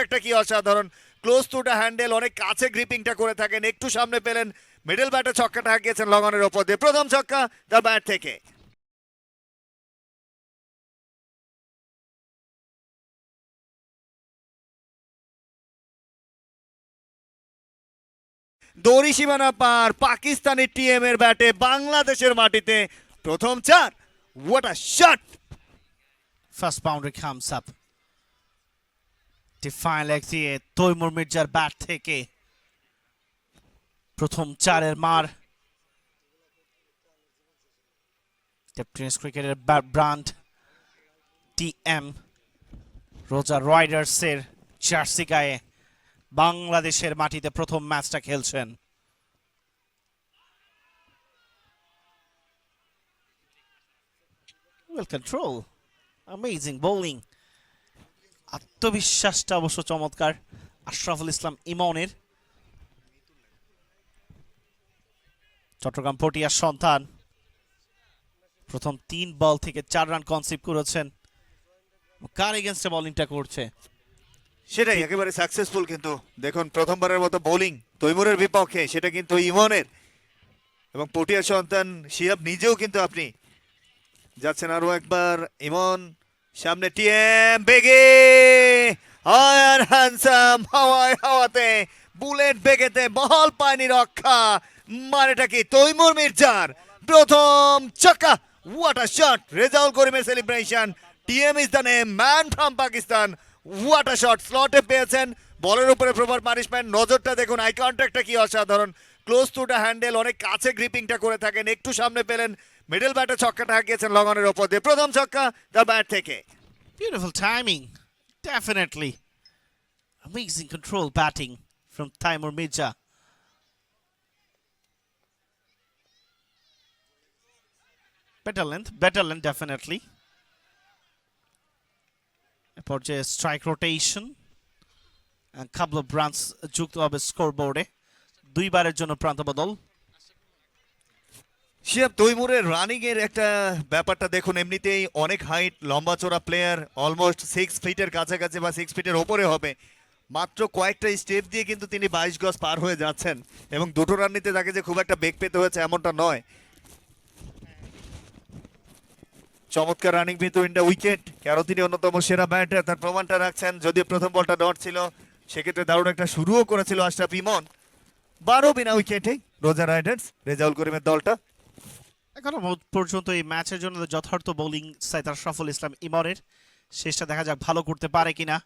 কন্ট্যাক্টটা কি অসাধারণ, close to the handle, অনেক কাছে গ্রিপিংটা করে থাকেন, একটু সামনে পেলেন, মিডল ব্যাটে ছক্কাটা হাঁকিয়েছেন লগনের ওপর দিয়ে, প্রথম ছক্কা তার ব্যাট থেকে। দড়ি সীমানা পার, পাকিস্তানি টিএম এর ব্যাটে বাংলাদেশের মাটিতে প্রথম চার। What a shot! First boundary comes up. Define leg দিয়ে তৈমুর মির্জার ব্যাট থেকে প্রথম চারের মার। টেনিস ক্রিকেটের ব্র্যান্ড টিএম রোজার রাইডার্সের জার্সি গায়ে বাংলাদেশের মাটিতে প্রথম ম্যাচটা খেলছেন। ওয়েল কন্ট্রোল, অ্যামেজিং বোলিং, আত্মবিশ্বাসটা অবশ্য চমৎকার আশরাফুল ইসলাম ইমনের। চট্টগ্রাম পটিয়ার সন্তান প্রথম 3 বল থেকে 4 রান কনসিভ করেছেন। কার এগেনস্টে বোলিংটা করছে সেটাই একেবারে সাকসেসফুল, কিন্তু দেখুন প্রথমবারের মতো বোলিং তৈমুরের বিপক্ষে, সেটা কিন্তু ইমনের, এবং পটিয়ার সন্তান শিহাব নিজেও কিন্তু আপনি যাচ্ছেন আরো একবার। ইমন সামনে, টিএম বেগে আর হ্যান্ডসাম, হাওয়ায় হাওয়াতে বুলেট বেগেতে বল পায়নি রক্ষা, মানেটা কি তৈমুর মির্জার প্রথম ছক্কা। What a shot! রেজাউল করিমের celebration, TM is the name, man from Pakistan. What a shot! স্লটে পেয়েছেন, বলের উপরে প্রপার পানিশমেন্ট, নজরটা দেখুন, আই কন্ট্যাক্টটা কি অসাধারণ, ক্লোজ টু দ্য হ্যান্ডেল, অনেক কাছে গ্রিপিংটা করে থাকেন, একটু সামনে পেলেন, মিডল ব্যাটে ছক্কাটা হাঁকিয়েছেন লগনের ওপর দিয়ে, প্রথম ছক্কা তার ব্যাট থেকে। Beautiful timing, definitely. Amazing control batting from Taimur Mirza. Better length definitely. A পর্যায়ে strike rotation and couple of runs যুক্ত হবে স্কোরবোর্ডে, দুইবারের জন্য প্রান্ত বদল। শিহাব, তৈমুরের রানিং এর একটা ব্যাপারটা দেখুন, এমনিতেই অনেক হাইট, লম্বা চড়া প্লেয়ার, অলমোস্ট 6 ফিটের কাছাকাছি বা 6 ফিটের ওপরে হবে, মাত্র কয়েকটা স্টেপ দিয়ে কিন্তু তিনি 22 গজ পার হয়ে যাচ্ছেন, এবং দুটো রান নিতে তাকে যে খুব একটা বেগ পেতে হয়েছে এমনটা নয়। চমৎকার রানিং বিটুইন দ্য উইকেট, কারণ তিনি অন্যতম সেরা ব্যাটার, তার প্রমাণটা রাখছেন। যদিও প্রথম বলটা ডট ছিল, সেক্ষেত্রে দারুণ একটা শুরুও করেছিল আশরাফ ইমন। 12 বিনা উইকেটে রোজা রাইডার্স, রেজাউল করিমের দলটা। এখনো পর্যন্ত এই ম্যাচের জন্য যথার্থ বোলিং সাইদ আশরাফুল ইসলাম ইমনের, শেষটা দেখা যাক ভালো করতে পারে কিনা।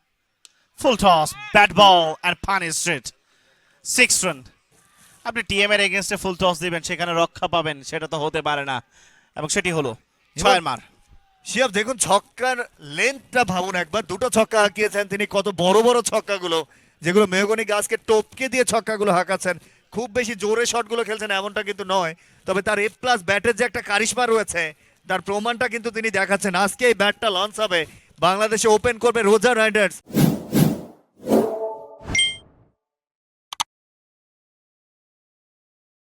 Full toss, bat ball and punished, 6 run. আপনি টিএম এর এগেইনস্টে ফুল টস দিবেন, সেখানে রক্ষা পাবেন, সেটা তো হতে পারে না, এবং সেটি হলো 6 মার। শিহাব দেখুন ছক্কার লেন্থটা ভাবুন একবার, দুটো ছক্কা হাঁকিয়েছেন তিনি, কত বড় বড় ছক্কাগুলো, যেগুলো মেহগনি গাছকে টপকে দিয়ে ছক্কাগুলো হাঁকাচ্ছেন। খুব বেশি জোরে শটগুলো খেলছেন এমনটা কিন্তু নয়, তবে তার A+ ব্যাটের যে একটা কারিশমা রয়েছে, তার প্রমাণটা কিন্তু তিনি দেখাচ্ছেন। আজকে এই ব্যাটটা লঞ্চ হবে, বাংলাদেশে ওপেন করবে রোজা রাইডার্স।